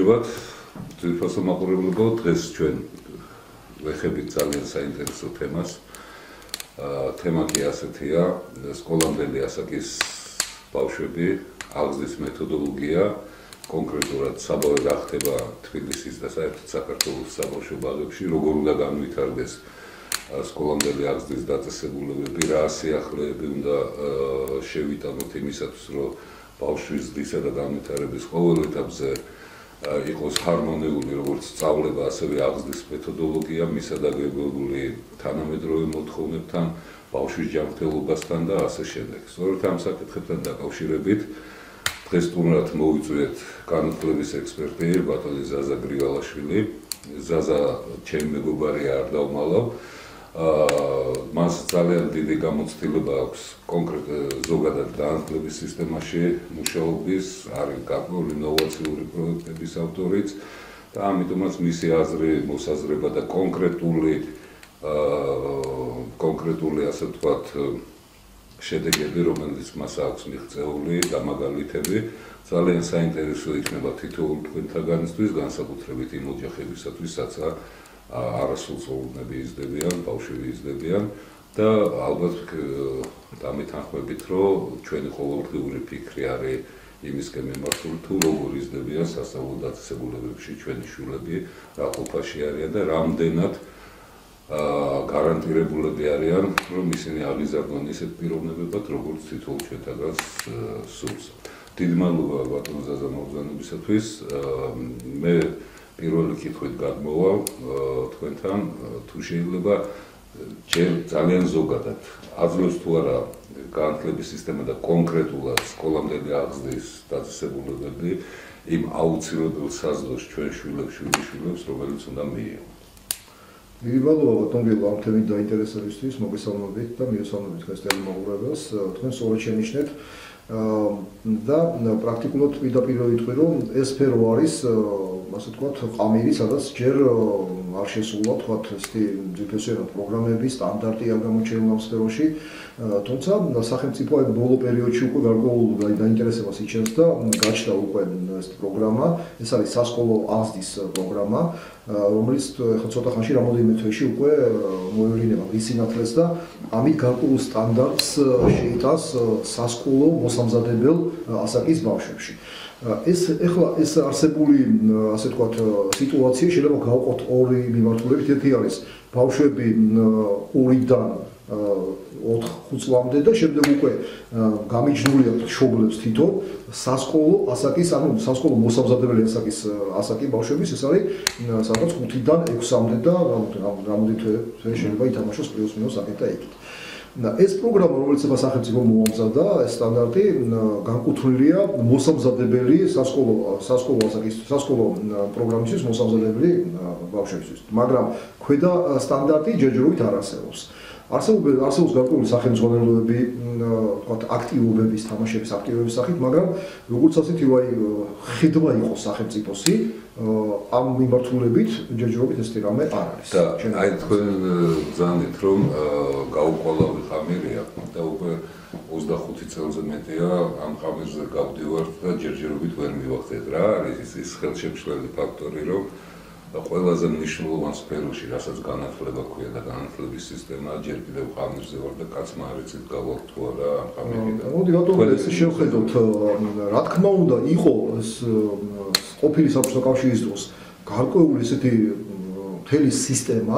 მოგესალმებათ. Თვითონ მაყურებლებო, დღეს ჩვენ ვეხებით ძალიან საინტერესო თემას. თემა კი ასეთია, სკოლამდელი ასაკის ბავშვები, აღზრდის მეთოდოლოგია, კონკრეტულად საბავშვო რა ხდება თბილისის და საერთოდ საქართველოს საბავშვო ბაღებში, როგორ უნდა განვითარდეს სკოლამდელი აღზრდის დაწესებულებები, რა სიახლეები უნდა შევიტანოთ იმისათვის, რომ ბავშვის ზრდისა და განვითარების ყოველ ეტაპზე იყოს ჰარმონიული როგორც სწავლება, ასევე აღზრდის მეთოდოლოგია, მისადაგებელი თანამედროვე მოთხოვნებთან, ბავშვის ჯანმრთელობასთან და ასე შემდეგ. სწორედ ამ საკითხებთან დაკავშირებით დღეს სტუმრად მოვიწვიეთ განათლების ექსპერტი ბატონი ზაზა გრივალაშვილი. ზაზა ჩემი მეგობარია, არ დავმალავ. მას ძალიან დიდი გამოცდილება აქვს კონკრეტულად ზოგადად განათლების სისტემაში მუშაობის, არის გარკვეული ინოვაციური პროექტების ავტორიც და ამიტომაც მისი აზრი, მოსაზრება და კონკრეტული ასე ვთქვათ შედეგები, რომელიც მას აქვს მიღწეული და მაგალითები ძალიან საინტერესო იქნება თითოეულ თქვენთაგანისთვის, განსაკუთრებით იმ ოჯახებისათვის, სადაც არასრულწლოვანები იზრდებიან, ბავშვები იზრდებიან და ალბათ დამეთანხმებით, რომ ჩვენი ყოველდღიური ფიქრი არის იმისკენ მიმართული, თუ როგორ იზრდებიან სასწავლო დაწესებულებებში ჩვენი შვილები, რა ყოფაში არიან და რამდენად გარანტირებულები არიან, რომ ისინი აღიზარდონ ისეთ პიროვნებებად, როგორც თითოეულ ჩვენთაგანს სურს. დიდი მადლობა ბატონ ზაზა მოგზაურობისათვის. მე პირველი კითხვით გადმოვალ თქვენთან, თუ შეიძლება ძალიან ზოგადად აძლევს თუ არა განათლების სისტემა და კონკრეტულად სკოლამდელი აღზრდის დაწესებულებები იმ აუცილებელ საზრდოს ჩვენ შვილებს, რომელიც უნდა მიიღო. დიდი მადლობა ბატონ გილა ამ თემით დაინტერესებისთვის, მოგესალმებით და მიესალმებით თქვენს ტელემოყურებელს. თქვენ სწორად შენიშნეთ და პრაქტიკულად პირდაპირ ვიტყვი, რომ ეს სფერო არის, ასე ვთქვათ, ყამირი, სადაც ჯერ არ შესულა, ვთქვათ, ესეთი ძირფესვიანად პროგრამების სტანდარტი არ გამოჩენილა ამ სფეროში, თუმცა სახელმწიფო ბოლო პერიოდში უკვე გარკვეულ დაინტერესებას იჩენს და გაჩნდა უკვე ეს პროგრამა, ეს არის სასკოლო აღზრდის პროგრამა, რომელიც ახლა ცოტა ხანში რამოდენიმე თვეში უკვე მოევლინება მის სინათლეს და ამით გარკვეულ სტანდარტს შეიტანს სასკოლო მოსამზადებელ ასაკის ბავშვებში. ეს არსებული, ასე ვთქვათ, სიტუაცია შეიძლება გავყოთ ორი მიმართულებით. ერთი არის ბავშვები 2-დან 4-5 წლამდე და შემდეგ უკვე გამიჯნული აქვს მშობლებს თვითონ სასკოლო ასაკის, ანუ სასკოლო მოსამზადებელი ასაკი ბავშვების, ეს არის სადაც 5-დან 6-მდე და რამოდენიმე თვე შეიძლება ითამაშოს პლუს მინუს აქეთ და იქით. ეს პროგრამა, რომელიც სახელმწიფო მოამზადა, ეს სტანდარტი განკუთვნილია მოსამზადებელი სასკოლო პროგრამისთვის მოსამზადებელი ბავშვებისთვის, მაგრამ ქვედა სტანდარტი ჯერჯერობით არ არსებობს. არსებობს გარკვეული სახელმძღვანელოები, ვთქვათ, აქტივობების, თამაშების აქტივობების სახით, მაგრამ როგორც ასეთი ხედვა იყოს სახელმწიფოსი ამ მიმართულებით ჯერჯერობით ეს რამე არ არის. და აი თქვენ გძანით, რომ გაუყოლავი ყამირია და უკვე 25 წელზე მეტია ამ ყამირზე გავდივართ და ჯერჯერობით ვერ მივახდეთ რა არის ის ხელშემშლელი ფაქტორი, რომ ყველაზე მნიშვნელოვან სფეროში, რასაც განათლება ქვია და განათლების სისტემა, ჯერ კიდევ ყამირზე ვარ და კაცმა არ იცით გავარ თუ არა ამ ყამირიდან. მოდი ბატონო, ეს შევხედოთ, რა თქმა უნდა, იყო ყოფილი საბჭოთა კავშირის დროს გარკვეული ესეთი მთელი სისტემა,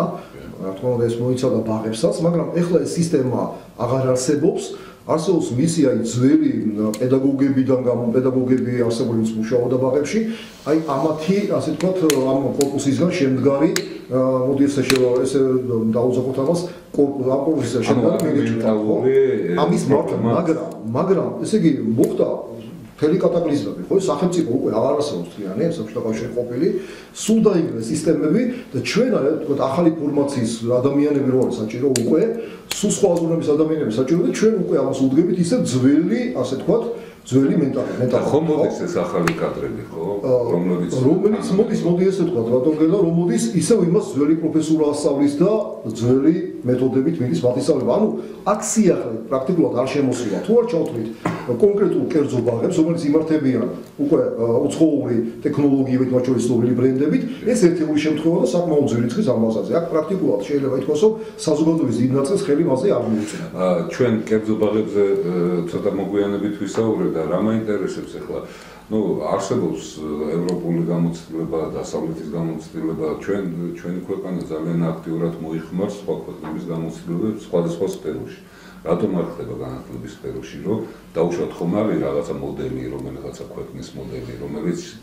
რა თქმა უნდა, ეს მოიცავდა ბაღებსაც, მაგრამ ეხლა ეს სისტემა აღარ არსებობს. არსებობს მისი ძველი პედაგოგები არსებული მუშაობდა ბაღებში, აი ამათი, ასე ვთქვათ, ამ კორპუსისგან შემდგარი, მოდი ესე დავუძახოთ ამას, ამ კორპუსისგან შემდგარი მენეჯმენტი, ამის მაგრამ ესე იგი მოხდა მთელი კატაკლიზმები, ხო, სახელმწიფო უკვე აღარ არსებობს თლიანი, საბჭოთა კავშირი ყოფილი, სულ დაიგრეს სისტემები და ჩვენ ვთქვათ, ახალი ფორმაციის ადამიანები რო არის საჭირო უკვე, სულ სხვა აზროვნების ადამიანები საჭირო და ჩვენ უკვე ამას უდგებით ისე ძველი, ასე ვთქვათ, ძველი მენტალიტეტი. ხომ მოდის ეს ახალი კადრები, ხო? რომელიც მოდი ესე თქვა, რატომ გელა რომ მოდის ისევ იმას ძველი პროფესორა ასწავლის და ძველი მეთოდებით მიდის მათისწავლება. ანუ აქ სიახლე პრაქტიკულად არ შემოსულა. თუ არ ჩავთვლით კონკრეტულ კერძო ბაღებს, რომელიც იმართებიან უკვე უცხოური ტექნოლოგიებით, მათ შორის ცნობილი ბრენდებით, ეს ერთეული შემთხვევა და საკმაოდ ძველი წლის ამბავზე. აქ პრაქტიკულად შეიძლება ითქვას, რომ საზოგადოების დიდ ნაწილს ხელი მასზე არ მიუწევს. ჩვენ კერძო ბაღებზე ცოტა მოგვიანებით ვისაუბრეთ და რა მაინტერესებს ახლა არსებობს ევროპული გამოცდილება, დასავლეთის გამოცდილება, ჩვენი ქვეყანა ძალიან აქტიურად მოიხმარს სხვა ქვეყნების გამოცდილებებს სხვადასხვა სფეროში. რატომ არ ხდება განათლების სფეროში, რომ დაუშვათ ხომ არის რაღაცა მოდელი, რომელიღაცა ქვეყნის მოდელი,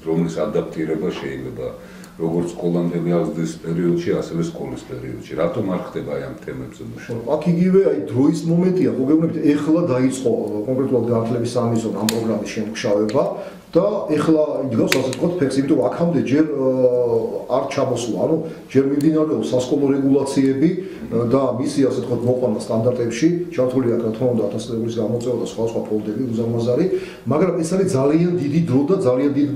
რომლის ადაპტირება შეიძლება როგორც სკოლამდელი აღზრდის პერიოდში, ასევე სკოლის პერიოდში. რატომ არ ხდება ამ თემებზე მუშაობა? აქ იგივე დროის მომენტია, მოგეუბნებით, ეხლა დაიწყო კონკრეტულად განათლების სამინისტროს ამ პროგრამის შემუშავება და ეხლა იდგავს ასე ვთქვათ ფეხს, იმიტომ რომ აქამდე ჯერ არ ჩამოსულა, ანუ ჯერ მიმდინარეობს სასკოლო რეგულაციები და მისი ასე ვთქვათ მოყვანა სტანდარტებში, ჩართულია რა თქმა უნდა 1000 წლის გამოწვევა და სხვა ფონდები უზარმაზარი, მაგრამ ეს არის ძალიან დიდი დრო და ძალიან დიდ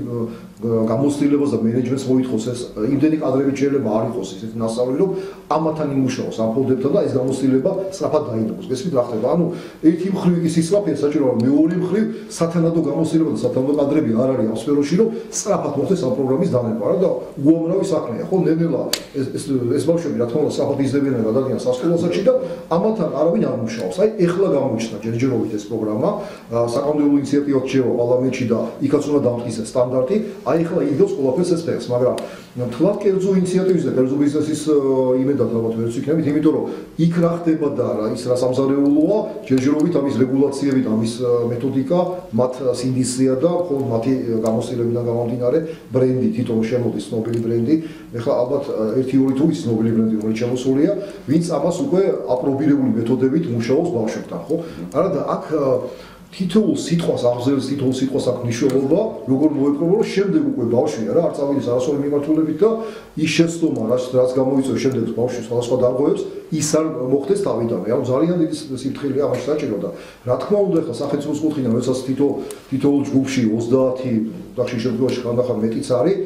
გამოცდილებას და მენეჯმენტს მოითხოვს ეს იმდენი კადრებით შეიძლება არ იყოს ისეთი ნასწავლი, რომ ამათთან იმუშაოს ამ ფონდებთან და ეს გამოცდილება სწრაფად დაინახოს. გესმით რა ხდება? ანუ ერთი მხრივ ის ისწრაფია საჭიროა, მეორე მხრივ სათანადო გამოცდილება და სათანადო კადრები არ არის ამ სფეროში, რომ სწრაფად მოხდეს ამ პროგრამის დანერგვა და უამრავი საქმეა. ხო, ნელ-ნელა ეს ბავშვები რა თქმა უნდა სწრაფად იზრდებიან და გადადიან სასკოლოსებში და ამათთან არავინ არ მუშაობს. აი ეხლა გამოიჩნდა ჯერჯერობით ეს პროგრამა, საკანონმდებლო ინიციატივა რჩება პარლამენტში და იქაც უნდა დამტკიცეს სტანდარტი. აი ეხლა იგდოს ყველაფერს ეს ფეხს, მაგრამ თქვათ კერძო ინიციატივის და კერძო ბიზნესის იმედად ალბათ ვერც იქნებით, იმიტომ რომ იქ რა ხდება და ის რა სამზარეულოა, ჯერჯერობით ამის რეგულაციები და ამის მეთოდიკა, მათ სინდისია და ხოლმე მათი გამოცდილებიდან გამომდინარე ბრენდი თვითონ შემოდის ცნობილი ბრენდი. ეხლა ალბათ 1-2 თუ ის ცნობილი ბრენდი რომელიც შემოსულია, ვინც ამას უკვე აპრობირებული მეთოდებით მუშაობს ბავშვებთან, ხო? არა და აქ თითოეულ სიტყვას აღზევს, თითოეულ სიტყვას აქვს მნიშვნელობა, როგორ მოეპყრობა, რომ შემდეგ უკვე ბავშვია რა, არ წავიდეს არასორი მიმართულებით და ის შეცდომა, რაც გამოიწვევს შემდეგ ბავშვის სხვადასხვა დარღვევებს, ის არ მოხდეს თავიდანვე. ანუ ძალიან დიდი სიფრთხილეა ამაში საჭირო და რა თქმა უნდა, ახლა სახელმწიფოს კუთხიდან, როდესაც თითოეულ ჯგუფში 30 ბავშვის შემთხვევაში ხანდახან მეტიც არის,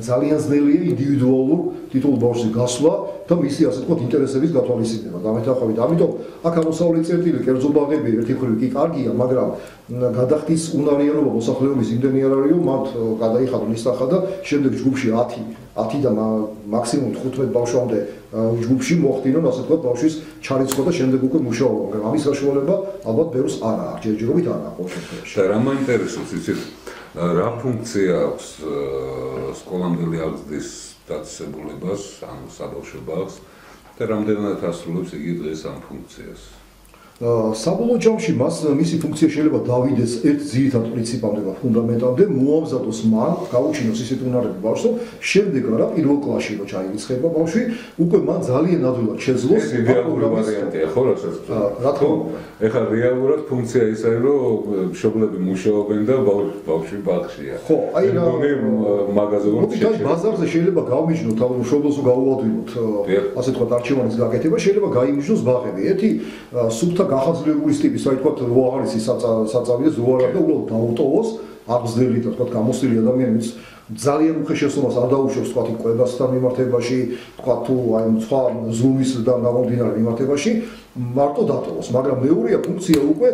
ძალიან ძნელია ინდივიდუალურ თითოეულ ბავშვზე გასვლა და მისი ასე ვთქვათ ინტერესების გათვალისწინება. დამეთანხმებით, ამიტომ აქ ამოსავლელი წერტილი, კერძო ბაღები ერთი მხრივ კი კარგია, მაგრამ გადახდის უნარიანობა მოსახლეობის იმდენი არ არის, რომ მათ გადაიხადონ ისახა და შემდეგ ჯგუფში 10 და მაქსიმუმ 15 ბავშვამდე ჯგუფში მოახდინონ ასე ვთქვათ ბავშვის ჩარიცხვა და შემდეგ უკვე მუშაობა, მაგრამ ამის საშუალება ალბათ ბევრს არ აქვს, ჯერჯერობით არ აქვს შემთხვევაში. და რა მაინტერესებს იცით, რა ფუნქცია აქვს სკოლამდელი აღზრდის დაწესებულებას, ანუ საბავშვო ბაღს და რამდენად ასრულებს იგი დღეს ამ ფუნქციას? საბოლოო ჯამში მისი ფუნქცია შეიძლება დავიდეს ერთ ძირითად პრინციპამდე და ფუნდამენტამდე, მოამზადოს მან, გაუჩინოს ისეთი უნარები ბავშვს, რომ შემდეგ არა პირველ კლასში რო ჩაირიცხება ბავშვი, უკვე მან ძალიან ადვილად შეძლოს ეს იდეალური ვარიანტია, ხო, რასაც რა თქმა უნდა. ეხლა რეალურად ფუნქცია ის არის, რომ მშობლები მუშაობენ და ბავშვი ბაღშია. ხო, აი რა მაგაზე ვარ შეჭერილი. ბაზარზე შეიძლება გავიჯნოთ, ანუ მშობლოს გავუადვილოთ, ასე თქვა არჩევანის გაკეთება, შეიძლება გაიმიჯნოს ბაღები. ერთი სუფთა გახაზრებული ტიპის, აი თქვა რო აღარ ის საწავი და ზოარა და უბრალოდ დაუტოვოს აღზრდილი და თქვა გამოსტილი ადამიანის ძალიან უხეშესობას არ დაუშვებს თქვა კვებასთან მიმართებაში, თქვა თუ აი სხვა ზრუნვისგან გამომდინარე მიმართებაში, მარტო დატოვოს, მაგრამ მეორეა ფუნქცია უკვე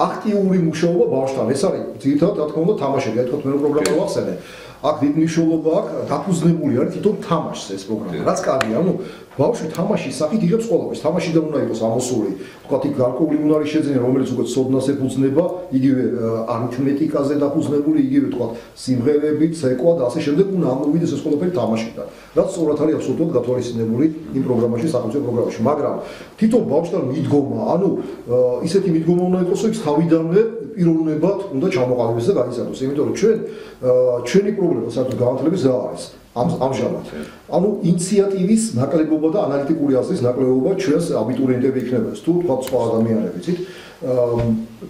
აქტიური მუშაობა ბავშვთან. ეს არის ძირითადად რა თქმა უნდა თამაშები, აი თქვა მე პროგრამა ვახსენე. აქ დიდი მნიშვნელობა აქვს, დაფუძნებული არის თვითონ თამაშს ეს პროგრამა. რაც კარგია, ანუ ბავშვი თამაშის სახით იღებს ყველაფერს. თამაშიდან უნდა იყოს ამოსული, თქვა იქ გარკვეული უნარი შეძენა, რომელიც უკვე ცოდნას ეფუძნება, იგივე არითმეტიკაზე დაფუძნებული, იგივე თქვა სიმღერებით, ცეკვა და ასე შემდეგ უნდა ამოვიდეს ეს ყველაფერი თამაშიდან. რაც სწორად არის აბსოლუტურად გათვალისწინებული იმ პროგრამაში, სახელმწიფო პროგრამაში, მაგრამ თვითონ ბავშვთან მიდგომა, ანუ ისეთი მიდგომა უნდა იყოს, რომ ის თავიდანვე პიროვნებად უნდა ჩამოყალიბდეს და გაიზარდოს, იმიტომ რომ ჩვენი პრობლემა საერთოდ განათლების რა არის? ამჟამად. ანუ ინიციატივის ნაკლებობა და ანალიტიკური აზრის ნაკლებობა ჩვენს აბიტურიენტები იქნებოდეს თუ თქვა სხვა ადამიანები, იცით?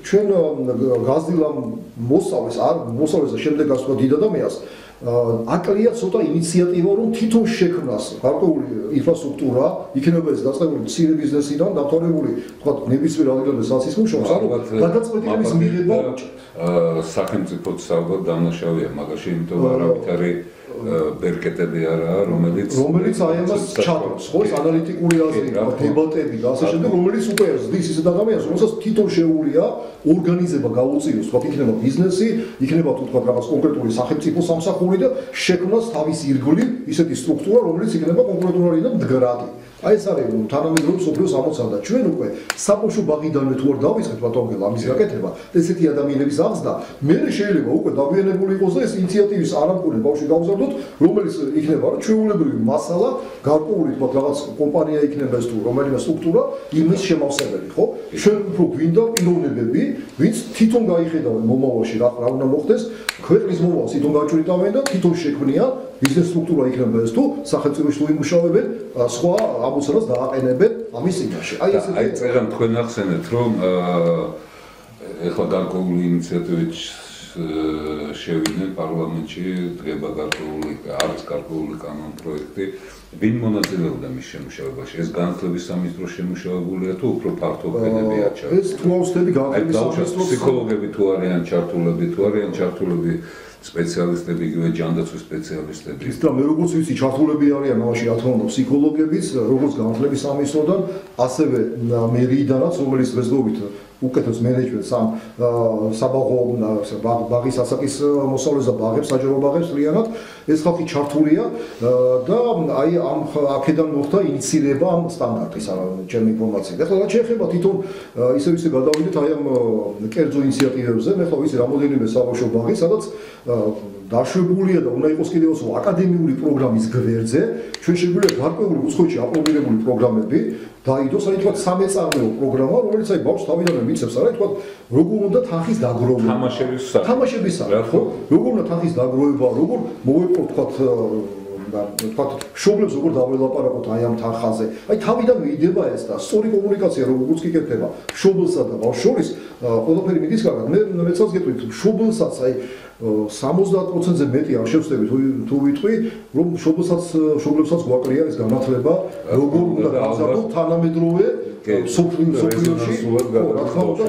ჩვენ გაზდილამ მოსწავლეს და შემდეგ გასვლა დიდ ადამიანს აკლია ცოტა ინიციატივა, რომ თვითონ შექმნას გარკვეული ინფრასტრუქტურა, იქნება ეს დაწყებული მცირე ბიზნესიდან დამთავრებული, თქვა ნებისმიერ ადგილზე საცის მუშაობს, ანუ გადაწყვეტილების მიღება სახელმწიფოც ალბათ დამნაშავეა მაგაში, იმიტომ რომ არავითარი ბერკეტები არაა, რომელიც აი ამას ჩატარებს, ხო, ეს ანალიტიკური აზრი, დებატები და ასე შემდეგ, რომელიც უკვე ზრდის ისეთ ადამიანს, რომელსაც თვითონ შეუულია ორგანიზება გაუწიოს, თქვა იქნება ბიზნესი, იქნება თუ თქვა რაღაც კონკრეტული სახელმწიფო სამსახური და შექმნას თავის ირგვლივ ისეთი სტრუქტურა, რომელიც იქნება კონკრეტული და მდგრადი. აი ეს არის თანამედროვე მსოფლიოს ამოცანა და ჩვენ უკვე საბავშვო ბაღიდანვე თუ არ დავიწყეთ ბატონგელ ამის გაკეთება და ესეთი ადამიანების აღზრდა, მე შეიძლება უკვე დაგვიანებული იყოს და ეს ინიციატივის არამკურნე ბავშვი გავზარდოთ, რომელიც იქნება რა ჩვეულებრივი მასალა, გარკვეული თქვა რაღაც კომპანია იქნება ეს თუ რომელიმე სტრუქტურა იმის შემავსებელი, ხო? ჩვენ უფრო გვინდა პიროვნებები, ვინც თვითონ გაიხედავენ მომავალში რა უნდა მოხდეს, ქვეყნის მომავალს თვითონ გაჭრიტავენ და თვითონ შექმნიან ბიზნეს სტრუქტურა იქნება ეს თუ სახელმწიფოში თუ იმუშავებენ, სხვა ამოცანას დააყენებენ ამის წინაშე. აი წეგან თქვენ ახსენეთ, რომ ეხლა გარკვეული ინიციატივით შევიდნენ პარლამენტში, დგება არის გარკვეული კანონ პროექტი. ვინ მონაწილეობდა მის შემუშავებაში? ეს განათლების სამინისტროს შემუშავებულია თუ უფრო ფართო ფენები აჩა? ეს თუ ავსდები განათლების სამინისტროს ფსიქოლოგები თუ არიან ჩართულები, სპეციალისტები, იგივე ჯანდაცვის სპეციალისტები. ის და მე როგორც ვიცი, ჩართულები არიან ამაში რა თქმა უნდა ფსიქოლოგებიც, როგორც განათლების სამინისტროდან, ასევე მერიიდანაც, რომელიც დღესდღეობით უკეთებს მენეჯმენტს ამ საბაღო ბაღის ასაკის მოსავლეს და ბაღებს, საჯარო ბაღებს ლიანად, ეს ხალხი ჩართულია და აი ამ აქედან მოხდა ინიცირება ამ სტანდარტის ჩემი ინფორმაციით. ეხლა რაც შეეხება თვითონ ისე გადავიდეთ აი ამ კერძო ინიციატივებზე, მე ხო ვიცი რამოდენიმე საბავშვო ბაღი, სადაც დაშვებულია და უნდა იყოს კიდევ ასო აკადემიური პროგრამის გვერდზე, ჩვენ შეგვიძლია გარკვეული უცხოეთში აპრობირებული პროგრამები დაიდოს, აი თქვა სამეწარმეო პროგრამა, რომელიც აი ბავშვს თავიდანვე მიცემს, არა თქვა როგორ უნდა თანხის დაგროვება. თამაშების ხო? როგორ უნდა თანხის დაგროვება, როგორ მოვეპყრო თქვა მშობლებს როგორ დაველაპარაკოთ აი ამ თანხაზე. აი თავიდანვე იდება ეს და სწორი კომუნიკაცია როგორც კი კეთდება მშობლსა და ბავშვს შორის, ყველაფერი მიდის კარგად. მე მეცავს გეტყვით, მშობლსაც აი 70%-ზე მეტი არ შევსდები თუ ვიტყვი, რომ მშობლებსაც გვაკლია ეს განათლება, როგორ უნდა გავზარდოთ თანამედროვე სოფლიოში. რა თქმა უნდა,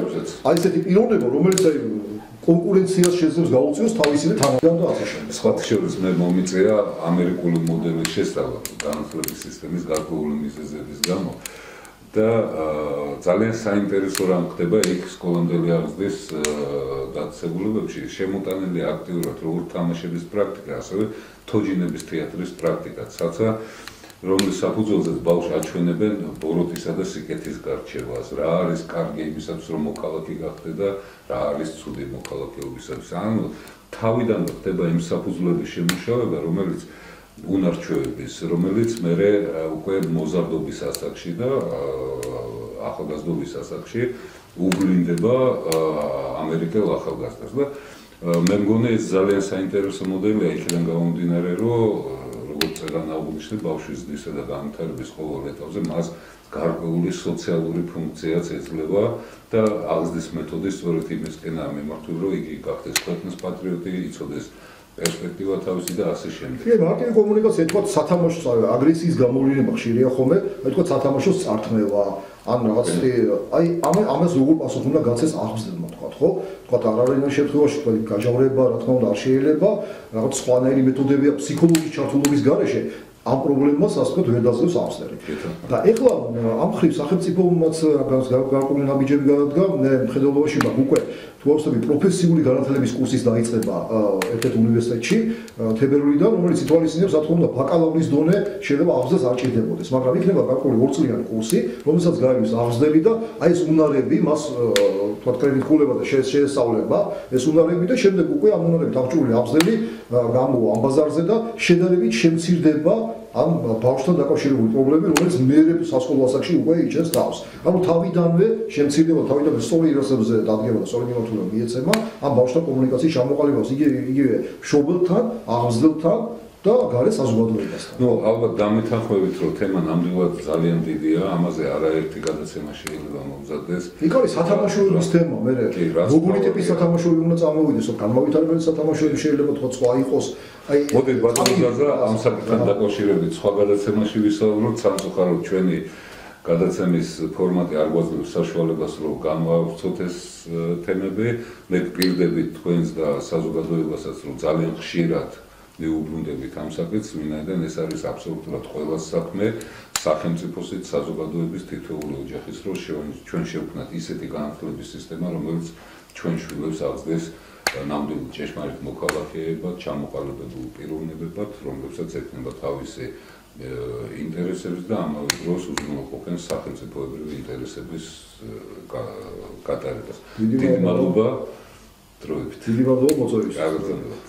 აი ესეთი პიროვნება, რომელიც აი კონკურენციას შეძლებს გაუწიოს თავისი თანადგან და ასე შემდეგ. სხვათა შორის მე მომიწია ამერიკული მოდელის შესწავლა განათლების სისტემის გარკვეული მიზეზების გამო და ძალიან საინტერესო რამ ხდება იქ სკოლამდელი აღზრდის დაწესებულებებში შემოტანილი აქტიურად როგორც თამაშების პრაქტიკა, ასევე თოჯინების თეატრის პრაქტიკაც, რაცა რომლის საფუძველზეც ბავშვს აჩვენებენ ბოროტისა და სიკეთის გარჩევას, რა არის კარგი იმისათვის, რომ მოქალაქე გახდე და რა არის ცუდი მოქალაქეობისათვის. ანუ თავიდან ხდება იმ საფუძვლების შემუშავება, რომელიც უნარჩვევების, რომელიც მერე უკვე მოზარდობის ასაკში და ახალგაზრდობის ასაკში უვლინდება ამერიკელ ახალგაზრდას და მე მგონი ეს ძალიან საინტერესო მოდელია იქიდან გამომდინარე, რომ როგორც წეგან აღნიშნეთ, ბავშვის ზრდისა და განვითარების ყოველ ეტაპზე მას გარკვეული სოციალური ფუნქციაც ეძლევა და აღზრდის მეთოდი სწორედ იმისკენაა მიმართული, რომ იგი გახდეს ქვეყნის პატრიოტი, იცოდეს პერსპექტივა თავისი და ასე შემდეგ. კი, მარტივი კომუნიკაცია, თქვა სათამაშო აგრესიის გამოვლენა ხშირია ხოლმე, თქვა სათამაშოს წართმევა, ან რაღაც აი ამას როგორ პასუხი უნდა გაცეს აღზრდელმა, ხო? თქვა არაერთი შემთხვევაში თქვა გაჟღერება, რა თქმა უნდა, არ შეიძლება, რაღაც სხვანაირი მეთოდებია ფსიქოლოგიის ჩართულობის გარეშე ამ პრობლემას ასე ვთქვათ ვერ დაძლევს აღზრდელი. და ეხლა ამ ხრივ სახელმწიფომაც გარკვეული ნაბიჯები გადადგა, მე მხედველობაში მაქვს უკვე თუ ავსები პროფესიული განათლების კურსის დაიწყება ერთ-ერთ უნივერსიტეტში თებერვლიდან, რომელიც ითვალისწინებს, რა თქმა უნდა, ბაკალავრის დონე შეიძლება აღზრდას არ ჭირდებოდეს, მაგრამ იქნება გარკვეული 2 წლიანი კურსი, რომელსაც გაიგებს აღზრდელი და აი ეს უნარები, მას თქვა კრედიტულება და შესწავლება, ეს უნარები და შემდეგ უკვე ამ უნარებით აღჭურვილი აღზრდელი გამოვა ამ ბაზარზე და შედარებით შემცირდება ამ ბავშვთან დაკავშირებული პრობლემები, რომელიც მერე სასკოლო ასაკში უკვე იჩენს თავს. ანუ თავიდანვე შემცირდება, თავიდანვე სწორი ირასებზე დადგება და სწორი მიმართულება მიეცემა ამ ბავშვთან კომუნიკაციის ჩამოყალიბებას, იგივე მშობელთან, აღზრდელთან და გარე საზოგადოებასთან. ნუ ალბათ დამეთანხმებით რომ თემა ნამდვილად ძალიან დიდია, ამაზე არაერთი გადაცემა შეიძლება მომზადდეს. იქ არის სათამაშოების თემა, მე როგორი ტიპის სათამაშოები უნდა წამოვიდეს, განმავითარებელი სათამაშოები შეიძლება თქო სხვა იყოს. აი მოდი ბატონო ზაზა ამ საკითხთან დაკავშირებით სხვა გადაცემაში ვისაუბროთ, სამწუხაროდ ჩვენი გადაცემის ფორმატი არ გვაძლევს საშუალებას რომ განვავრცოთ ეს თემები. მე გვპირდებით თქვენს და საზოგადოებასაც რომ ძალიან ხშირად მიუბრუნდებით ამ საკითხს, ვინაიდან ეს არის აბსოლუტურად ყველას საქმე, სახელმწიფოსით, საზოგადოების თითოეული ოჯახის, რომ ჩვენ შევქმნათ ისეთი განათლების სისტემა, რომელიც ჩვენ შვილებს აღწევს ნამდვილ ჭეშმარიტ მოქალაქეებად, ჩამოყალიბებულ პიროვნებებად, რომლებსაც ექნება თავისი ინტერესების და ამავე დროს უზრუნველყოფენ სახელმწიფოებრივი ინტერესების გატარებას. დიდი მადლობა დროებით. დიდი მადლობა მოწვევისთვის. გაგრძელოთ.